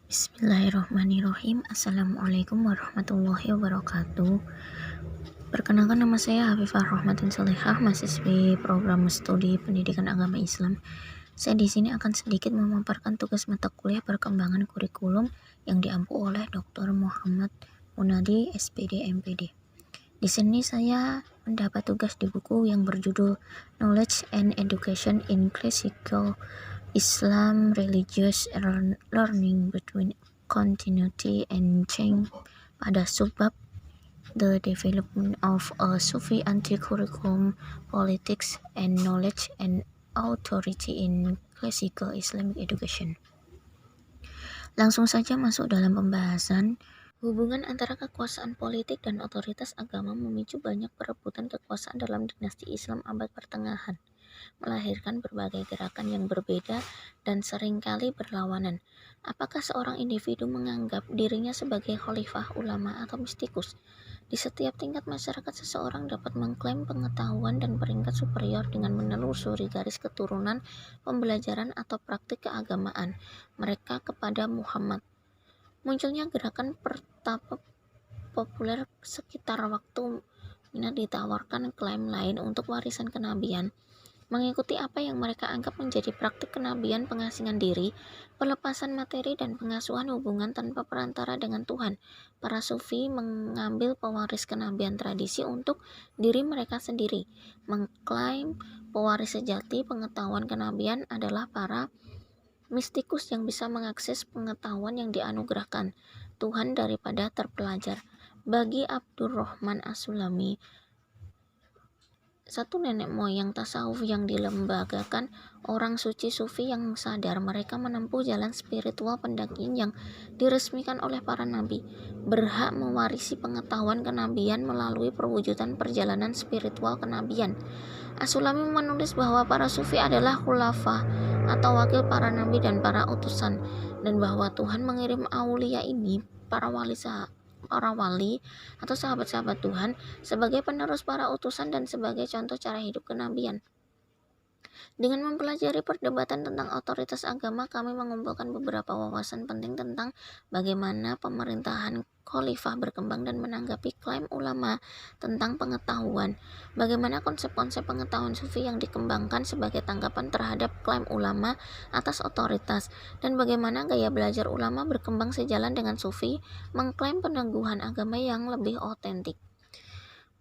Bismillahirrahmanirrahim. Assalamualaikum warahmatullahi wabarakatuh. Perkenalkan, nama saya Hafifah Rahmatin Solehah, mahasiswi program studi pendidikan agama Islam. Saya di sini akan sedikit memaparkan tugas mata kuliah perkembangan kurikulum yang diampu oleh Dr. Muhammad Munadi, SPD, MPD. Di sini saya mendapat tugas di buku yang berjudul Knowledge and Education in Classical Islam Religious Learning Between Continuity and Change pada subbab The Development of a Sufi Anti-Curriculum Politics and Knowledge and Authority in Classical Islamic Education. Langsung saja masuk dalam pembahasan. Hubungan antara kekuasaan politik dan otoritas agama memicu banyak perebutan kekuasaan dalam dinasti Islam abad pertengahan, melahirkan berbagai gerakan yang berbeda dan seringkali berlawanan. Apakah seorang individu menganggap dirinya sebagai khalifah, ulama, atau mistikus? Di setiap tingkat masyarakat, seseorang dapat mengklaim pengetahuan dan peringkat superior dengan menelusuri garis keturunan, pembelajaran, atau praktik keagamaan mereka kepada Muhammad. Munculnya gerakan pertapa populer sekitar waktu Mina ditawarkan klaim lain untuk warisan kenabian, mengikuti apa yang mereka anggap menjadi praktik kenabian pengasingan diri, pelepasan materi, dan pengasuhan hubungan tanpa perantara dengan Tuhan. Para sufi mengambil pewaris kenabian tradisi untuk diri mereka sendiri, mengklaim pewaris sejati pengetahuan kenabian adalah para mistikus yang bisa mengakses pengetahuan yang dianugerahkan Tuhan daripada terpelajar. Bagi Abdurrahman As-Sulami, satu nenek moyang tasawuf yang dilembagakan, orang suci sufi yang sadar mereka menempuh jalan spiritual pendakian yang diresmikan oleh para nabi, berhak mewarisi pengetahuan kenabian melalui perwujudan perjalanan spiritual kenabian. As-Sulami menulis bahwa para sufi adalah khulafa atau wakil para nabi dan para utusan, dan bahwa Tuhan mengirim aulia ini, para wali atau sahabat-sahabat Tuhan, sebagai penerus para utusan dan sebagai contoh cara hidup kenabian. Dengan mempelajari perdebatan tentang otoritas agama, kami mengumpulkan beberapa wawasan penting tentang bagaimana pemerintahan khalifah berkembang dan menanggapi klaim ulama tentang pengetahuan, bagaimana konsep-konsep pengetahuan sufi yang dikembangkan sebagai tanggapan terhadap klaim ulama atas otoritas, dan bagaimana gaya belajar ulama berkembang sejalan dengan sufi mengklaim peneguhan agama yang lebih otentik.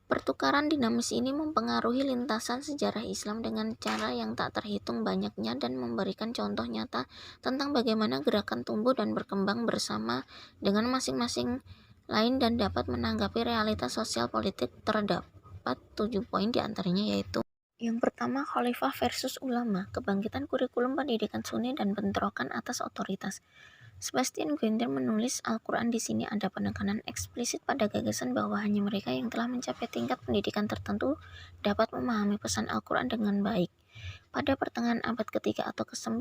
Pertukaran dinamis ini mempengaruhi lintasan sejarah Islam dengan cara yang tak terhitung banyaknya dan memberikan contoh nyata tentang bagaimana gerakan tumbuh dan berkembang bersama dengan masing-masing lain dan dapat menanggapi realitas sosial politik. Terdapat 7 poin diantaranya, yaitu: yang pertama, khalifah versus ulama, kebangkitan kurikulum pendidikan Sunni dan bentrokan atas otoritas. Sebastian Guenther menulis, Al-Quran di sini ada penekanan eksplisit pada gagasan bahwa hanya mereka yang telah mencapai tingkat pendidikan tertentu dapat memahami pesan Al-Quran dengan baik. Pada pertengahan abad ketiga atau ke-9,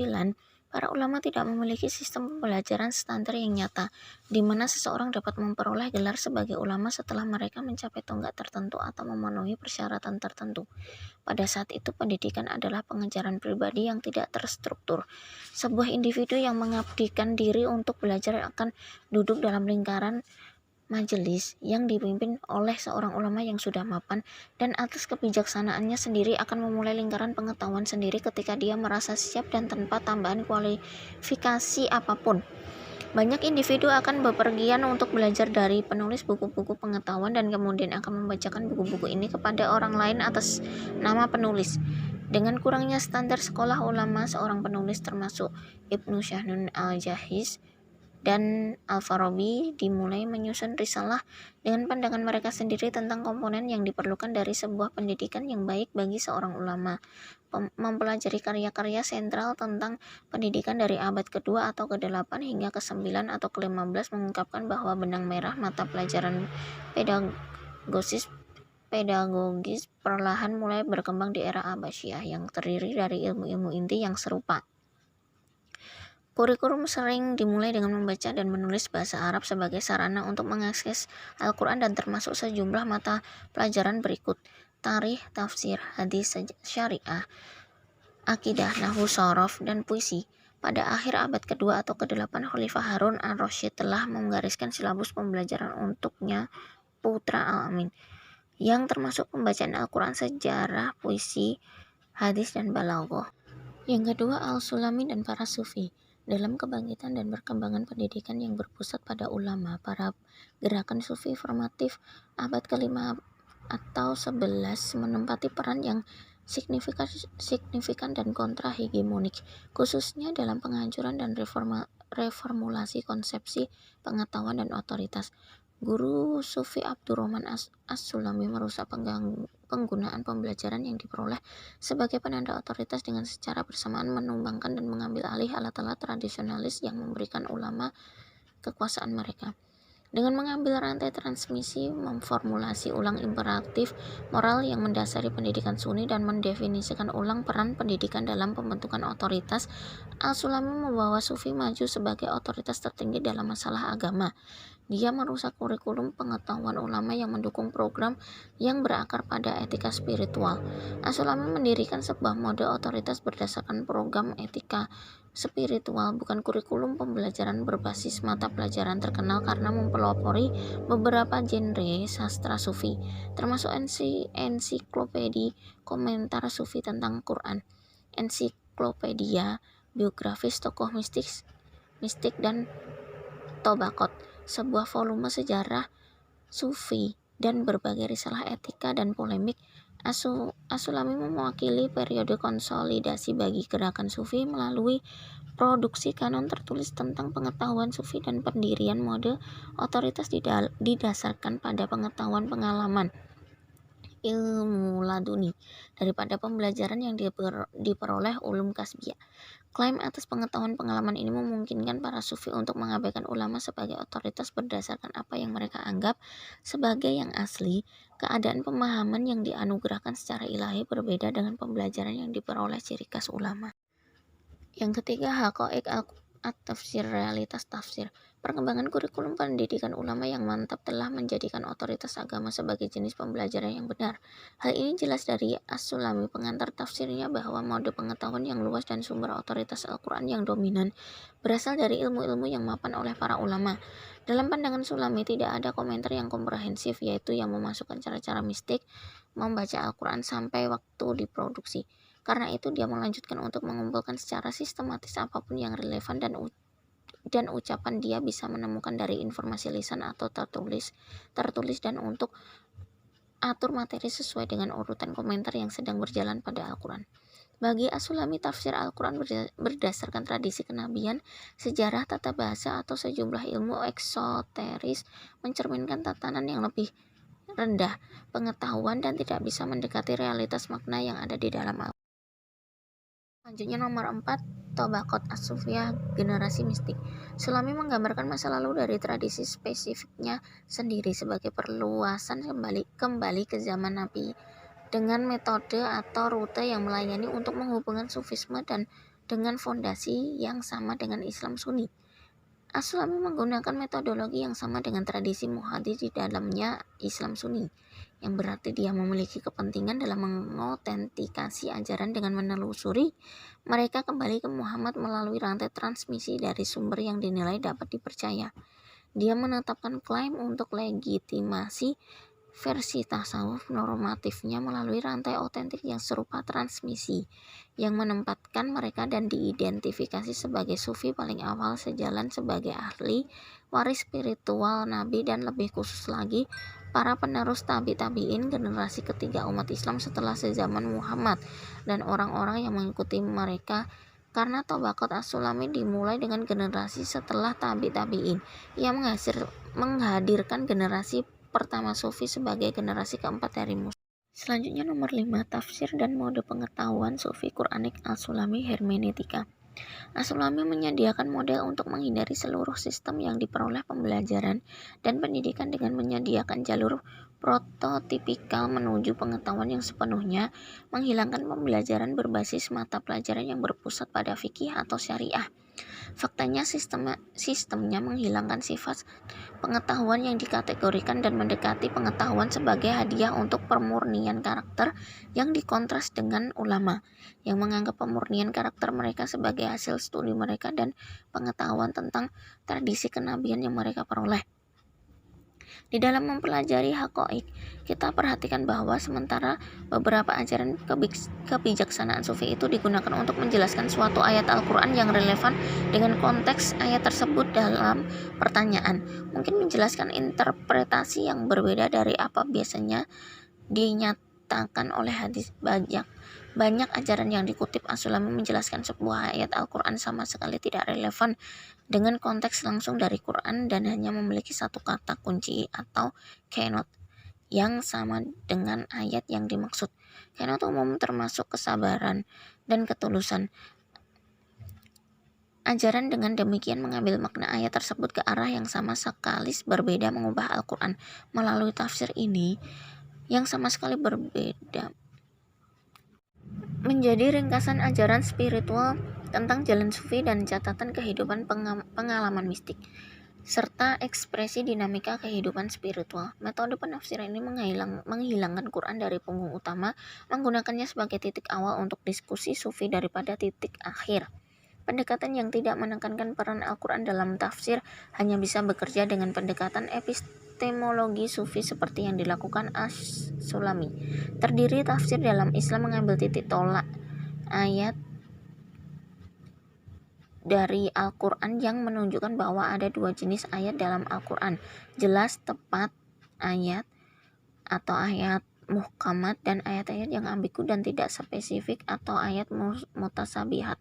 para ulama tidak memiliki sistem pembelajaran standar yang nyata, di mana seseorang dapat memperoleh gelar sebagai ulama setelah mereka mencapai tonggak tertentu atau memenuhi persyaratan tertentu. Pada saat itu, pendidikan adalah pengejaran pribadi yang tidak terstruktur. Sebuah individu yang mengabdikan diri untuk belajar akan duduk dalam lingkaran majelis yang dipimpin oleh seorang ulama yang sudah mapan, dan atas kebijaksanaannya sendiri akan memulai lingkaran pengetahuan sendiri ketika dia merasa siap dan tanpa tambahan kualifikasi apapun. Banyak individu akan bepergian untuk belajar dari penulis buku-buku pengetahuan dan kemudian akan membacakan buku-buku ini kepada orang lain atas nama penulis. Dengan kurangnya standar sekolah ulama, seorang penulis termasuk Ibnu Syahnun al-Jahiz dan Al-Farabi dimulai menyusun risalah dengan pandangan mereka sendiri tentang komponen yang diperlukan dari sebuah pendidikan yang baik bagi seorang ulama. Mempelajari karya-karya sentral tentang pendidikan dari abad kedua atau ke-8 hingga ke-9 atau ke-15 mengungkapkan bahwa benang merah mata pelajaran pedagogis perlahan mulai berkembang di era Abbasiyah yang terdiri dari ilmu-ilmu inti yang serupa. Kurikulum sering dimulai dengan membaca dan menulis bahasa Arab sebagai sarana untuk mengakses Al-Quran dan termasuk sejumlah mata pelajaran berikut: tarikh, tafsir, hadis, syariah, akidah, nahwu, shorof, dan puisi. Pada akhir abad kedua atau ke-8, Khalifah Harun al-Rasyid telah menggariskan silabus pembelajaran untuknya Putra Al-Amin, yang termasuk pembacaan Al-Quran, sejarah, puisi, hadis, dan balaghah. Yang kedua, Al-Sulami dan para Sufi. Dalam kebangkitan dan perkembangan pendidikan yang berpusat pada ulama, para gerakan Sufi formatif abad ke-5 atau 11 menempati peran yang signifikan dan kontra-hegemonik, khususnya dalam penghancuran dan reformulasi konsepsi pengetahuan dan otoritas. Guru Sufi Abdurrahman As-Sulami merusak penggunaan pembelajaran yang diperoleh sebagai penanda otoritas dengan secara bersamaan menumbangkan dan mengambil alih alat-alat tradisionalis yang memberikan ulama kekuasaan mereka. Dengan mengambil rantai transmisi, memformulasi ulang imperatif moral yang mendasari pendidikan Sunni dan mendefinisikan ulang peran pendidikan dalam pembentukan otoritas, Al-Sulami membawa Sufi maju sebagai otoritas tertinggi dalam masalah agama. Dia merusak kurikulum pengetahuan ulama yang mendukung program yang berakar pada etika spiritual. Al-Sulami mendirikan sebuah mode otoritas berdasarkan program etika spiritual, bukan kurikulum pembelajaran berbasis mata pelajaran terkenal karena mempelopori beberapa genre sastra Sufi, termasuk ensiklopedia komentar Sufi tentang Quran, ensiklopedia biografis tokoh mistik dan Tobaqot, sebuah volume sejarah Sufi, dan berbagai risalah etika dan polemik. As-Sulami mewakili periode konsolidasi bagi gerakan Sufi melalui produksi kanon tertulis tentang pengetahuan Sufi dan pendirian mode otoritas didasarkan pada pengetahuan pengalaman ilmu laduni daripada pembelajaran yang diperoleh ulum kasbiyah. Klaim atas pengetahuan pengalaman ini memungkinkan para Sufi untuk mengabaikan ulama sebagai otoritas berdasarkan apa yang mereka anggap sebagai yang asli. Keadaan pemahaman yang dianugerahkan secara ilahi berbeda dengan pembelajaran yang diperoleh ciri khas ulama. Yang ketiga, haqaiq at-tafsir, realitas tafsir. Perkembangan kurikulum pendidikan ulama yang mantap telah menjadikan otoritas agama sebagai jenis pembelajaran yang benar. Hal ini jelas dari As-Sulami, pengantar tafsirnya, bahwa mode pengetahuan yang luas dan sumber otoritas Al-Quran yang dominan berasal dari ilmu-ilmu yang mapan oleh para ulama. Dalam pandangan Sulami, tidak ada komentar yang komprehensif, yaitu yang memasukkan cara-cara mistik membaca Al-Quran sampai waktu diproduksi. Karena itu dia melanjutkan untuk mengumpulkan secara sistematis apapun yang relevan dan ucapan dia bisa menemukan dari informasi lisan atau tertulis dan untuk atur materi sesuai dengan urutan komentar yang sedang berjalan pada Al-Quran. Bagi As-Sulami, tafsir Al-Quran berdasarkan tradisi kenabian, sejarah, tata bahasa, atau sejumlah ilmu eksoteris mencerminkan tatanan yang lebih rendah pengetahuan dan tidak bisa mendekati realitas makna yang ada di dalam Al-Quran. Selanjutnya nomor 4, Tobaqot As-Sufiyah, generasi mistik. Sulami menggambarkan masa lalu dari tradisi spesifiknya sendiri sebagai perluasan kembali ke zaman Nabi dengan metode atau rute yang melayani untuk menghubungkan Sufisme dan dengan fondasi yang sama dengan Islam Sunni. As-Sulami menggunakan metodologi yang sama dengan tradisi muhadits di dalamnya Islam Sunni, yang berarti dia memiliki kepentingan dalam mengotentikasi ajaran dengan menelusuri mereka kembali ke Muhammad melalui rantai transmisi dari sumber yang dinilai dapat dipercaya. Dia menetapkan klaim untuk legitimasi versi tasawuf normatifnya melalui rantai otentik yang serupa transmisi, yang menempatkan mereka dan diidentifikasi sebagai Sufi paling awal sejalan sebagai ahli waris spiritual Nabi dan lebih khusus lagi para penerus tabi'in, generasi ketiga umat Islam setelah sezaman Muhammad dan orang-orang yang mengikuti mereka. Karena Tobaqot As-Sulami dimulai dengan generasi setelah tabi'in, ia menghadirkan generasi pertama Sufi sebagai generasi keempat dari Muslim. Selanjutnya nomor 5, tafsir dan mode pengetahuan Sufi Quranik Al-Sulami, hermeneutika. As-Sulami menyediakan model untuk menghindari seluruh sistem yang diperoleh pembelajaran dan pendidikan dengan menyediakan jalur prototipikal menuju pengetahuan yang sepenuhnya menghilangkan pembelajaran berbasis mata pelajaran yang berpusat pada fikih atau syariah. Faktanya sistemnya menghilangkan sifat pengetahuan yang dikategorikan dan mendekati pengetahuan sebagai hadiah untuk pemurnian karakter, yang dikontras dengan ulama yang menganggap pemurnian karakter mereka sebagai hasil studi mereka dan pengetahuan tentang tradisi kenabian yang mereka peroleh. Di dalam mempelajari hakoik, kita perhatikan bahwa sementara beberapa ajaran kebijaksanaan sufi itu digunakan untuk menjelaskan suatu ayat Al-Quran yang relevan dengan konteks ayat tersebut dalam pertanyaan, mungkin menjelaskan interpretasi yang berbeda dari apa biasanya dinyatakan oleh hadis. Banyak ajaran yang dikutip As-Sulami menjelaskan sebuah ayat Al-Quran sama sekali tidak relevan dengan konteks langsung dari Quran dan hanya memiliki satu kata kunci atau keynote yang sama dengan ayat yang dimaksud. Keynote umum termasuk kesabaran dan ketulusan. Ajaran dengan demikian mengambil makna ayat tersebut ke arah yang sama sekali berbeda, mengubah Al-Quran melalui tafsir ini yang sama sekali berbeda menjadi ringkasan ajaran spiritual tentang jalan sufi dan catatan kehidupan pengalaman mistik, serta ekspresi dinamika kehidupan spiritual. Metode penafsiran ini menghilangkan Quran dari punggung utama, menggunakannya sebagai titik awal untuk diskusi sufi daripada titik akhir. Pendekatan yang tidak menekankan peran Al-Quran dalam tafsir hanya bisa bekerja dengan pendekatan epistemologi sufi seperti yang dilakukan As-Sulami. Terdiri tafsir dalam Islam mengambil titik tolak ayat dari Al-Quran yang menunjukkan bahwa ada dua jenis ayat dalam Al-Quran, jelas tepat ayat atau ayat muhkamat dan ayat-ayat yang ambigu dan tidak spesifik atau ayat mutasabihat.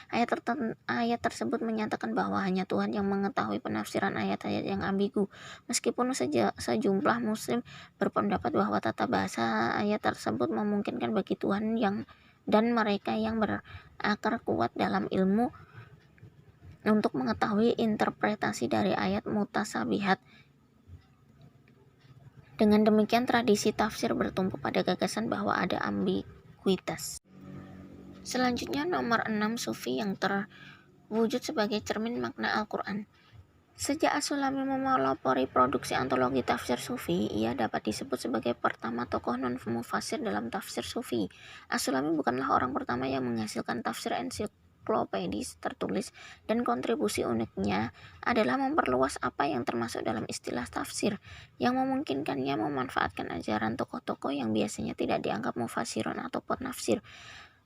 Ayat tersebut menyatakan bahwa hanya Tuhan yang mengetahui penafsiran ayat-ayat yang ambigu, meskipun sejumlah muslim berpendapat bahwa tata bahasa ayat tersebut memungkinkan bagi Tuhan dan mereka yang berakar kuat dalam ilmu untuk mengetahui interpretasi dari ayat mutasabihat. Dengan demikian, tradisi tafsir bertumpu pada gagasan bahwa ada ambiguitas. Selanjutnya, nomor 6, sufi yang terwujud sebagai cermin makna Al-Quran. Sejak As-Sulami memelopori produksi antologi tafsir sufi, ia dapat disebut sebagai pertama tokoh non-mufassir dalam tafsir sufi. As-Sulami bukanlah orang pertama yang menghasilkan tafsir ensiklopedis tertulis, dan kontribusi uniknya adalah memperluas apa yang termasuk dalam istilah tafsir, yang memungkinkannya memanfaatkan ajaran tokoh-tokoh yang biasanya tidak dianggap mufassirun atau penafsir,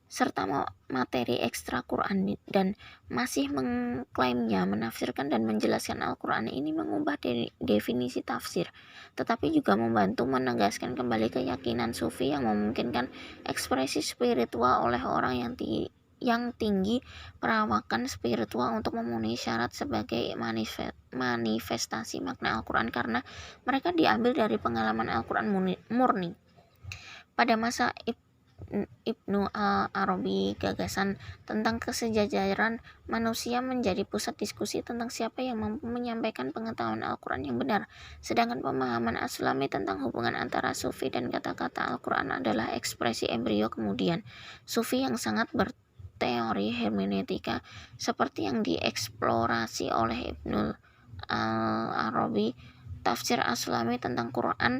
serta materi ekstra Quran, dan masih mengklaimnya menafsirkan dan menjelaskan Al-Quran. Ini mengubah definisi tafsir, tetapi juga membantu menegaskan kembali keyakinan sufi yang memungkinkan ekspresi spiritual oleh orang yang tinggi perawakan spiritual untuk memenuhi syarat sebagai manifestasi makna Al-Quran karena mereka diambil dari pengalaman Al-Quran murni. Pada masa Ibnu Arabi, gagasan tentang kesejajaran manusia menjadi pusat diskusi tentang siapa yang mampu menyampaikan pengetahuan Al-Quran yang benar. Sedangkan pemahaman As-Sulami tentang hubungan antara sufi dan kata-kata Al-Quran adalah ekspresi embrio kemudian. Sufi yang sangat berteori hermeneutika seperti yang dieksplorasi oleh Ibnu Arabi, tafsir As-Sulami tentang Quran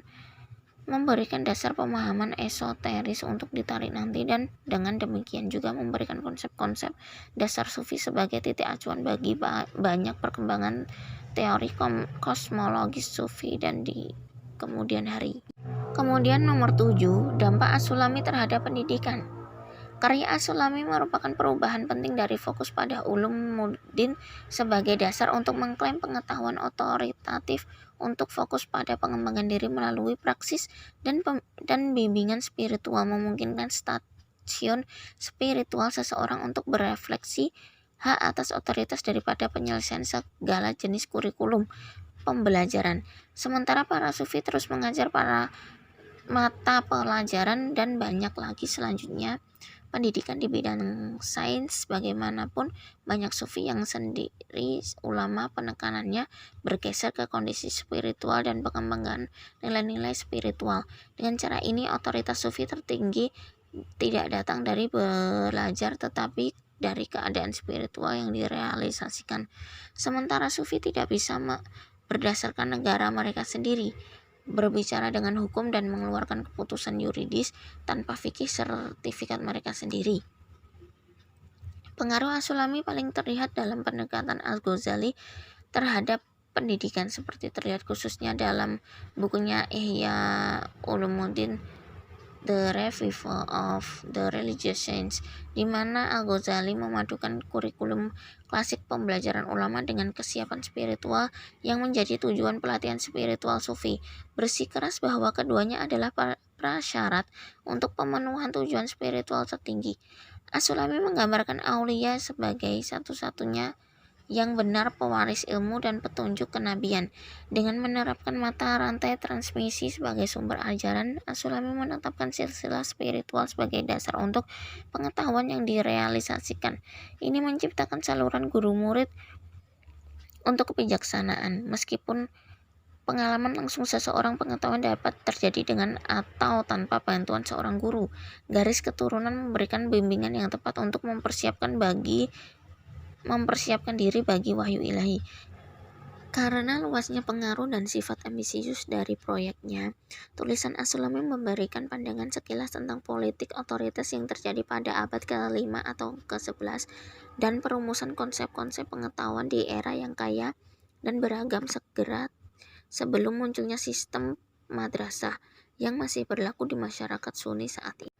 memberikan dasar pemahaman esoteris untuk ditarik nanti, dan dengan demikian juga memberikan konsep-konsep dasar sufi sebagai titik acuan bagi banyak perkembangan teori kosmologis sufi dan di kemudian hari. Kemudian nomor 7, dampak As-Sulami terhadap pendidikan. Karya As-Sulami merupakan perubahan penting dari fokus pada ulumuddin sebagai dasar untuk mengklaim pengetahuan otoritatif untuk fokus pada pengembangan diri melalui praksis dan bimbingan spiritual, memungkinkan stasiun spiritual seseorang untuk berefleksi hak atas otoritas daripada penyelesaian segala jenis kurikulum pembelajaran. Sementara para sufi terus mengajar para mata pelajaran dan banyak lagi selanjutnya pendidikan di bidang sains. Bagaimanapun, banyak sufi yang sendiri ulama penekanannya bergeser ke kondisi spiritual dan pengembangan nilai-nilai spiritual. Dengan cara ini, otoritas sufi tertinggi tidak datang dari belajar tetapi dari keadaan spiritual yang direalisasikan. Sementara sufi tidak bisa berdasarkan negara mereka sendiri, berbicara dengan hukum dan mengeluarkan keputusan yuridis tanpa fikih sertifikat mereka sendiri. Pengaruh As-Sulami paling terlihat dalam pendekatan Al-Ghazali terhadap pendidikan, seperti terlihat khususnya dalam bukunya Ihya Ulumuddin, The Revival of the Religious Science, di mana Al-Ghazali memadukan kurikulum klasik pembelajaran ulama dengan kesiapan spiritual yang menjadi tujuan pelatihan spiritual sufi, bersikeras bahwa keduanya adalah prasyarat untuk pemenuhan tujuan spiritual tertinggi. As-Sulami menggambarkan aulia sebagai satu-satunya yang benar pewaris ilmu dan petunjuk kenabian. Dengan menerapkan mata rantai transmisi sebagai sumber ajaran, As-Sulami menetapkan silsilah spiritual sebagai dasar untuk pengetahuan yang direalisasikan. Ini menciptakan saluran guru murid untuk kebijaksanaan. Meskipun pengalaman langsung seseorang pengetahuan dapat terjadi dengan atau tanpa bantuan seorang guru, garis keturunan memberikan bimbingan yang tepat untuk mempersiapkan diri bagi wahyu ilahi. Karena luasnya pengaruh dan sifat ambisius dari proyeknya, tulisan As-Sulami memberikan pandangan sekilas tentang politik otoritas yang terjadi pada abad ke-5 atau ke-11 dan perumusan konsep-konsep pengetahuan di era yang kaya dan beragam segera sebelum munculnya sistem madrasah yang masih berlaku di masyarakat Sunni saat ini.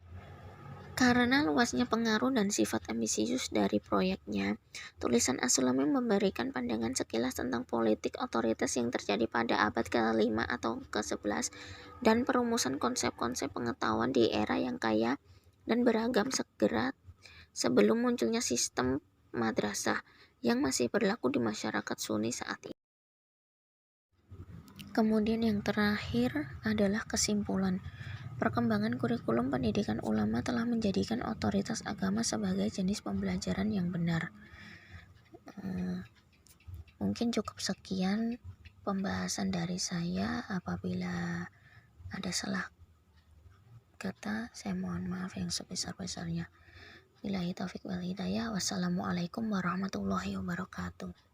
Karena luasnya pengaruh dan sifat ambisius dari proyeknya, tulisan As-Sulami memberikan pandangan sekilas tentang politik otoritas yang terjadi pada abad ke-5 atau ke-11 dan perumusan konsep-konsep pengetahuan di era yang kaya dan beragam segera sebelum munculnya sistem madrasah yang masih berlaku di masyarakat Sunni saat ini. Kemudian yang terakhir adalah kesimpulan. Perkembangan kurikulum pendidikan ulama telah menjadikan otoritas agama sebagai jenis pembelajaran yang benar. Mungkin cukup sekian pembahasan dari saya. Apabila ada salah kata, saya mohon maaf yang sebesar-besarnya. Billahi taufiq wal hidayah. Wassalamualaikum warahmatullahi wabarakatuh.